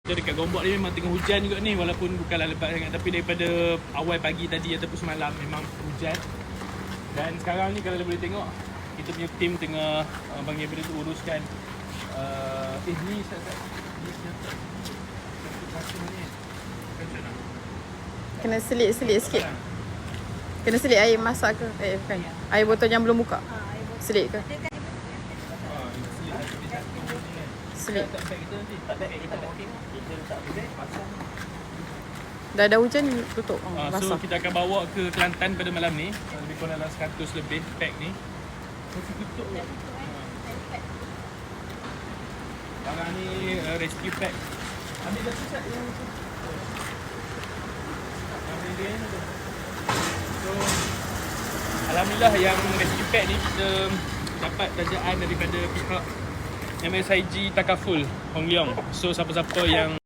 Dekat Gombak ni memang tengah hujan juga ni, walaupun bukanlah lebat sangat, tapi daripada awal pagi tadi ataupun semalam memang hujan. Dan sekarang ni kalau boleh tengok, kita punya tim tengah panggil benda tu uruskan ni Kena selit-selit sikit. Kena selit air masak ke? Bukan. Air botol yang belum buka. Selit ke? Selit. Dah ada hujan tutup. So Basah. kita akan bawa ke Kelantan pada malam ni. Lebih kurang dalam 100 lebih pack ni. Mesti tutup ke? Barang ni rescue pack. Ambil dah susah yang tu. Ambil dia ni tu. So alhamdulillah yang rescue pack ni kita dapat kerajaan daripada pihak MSIG Takaful Hong Leong. So siapa-siapa yang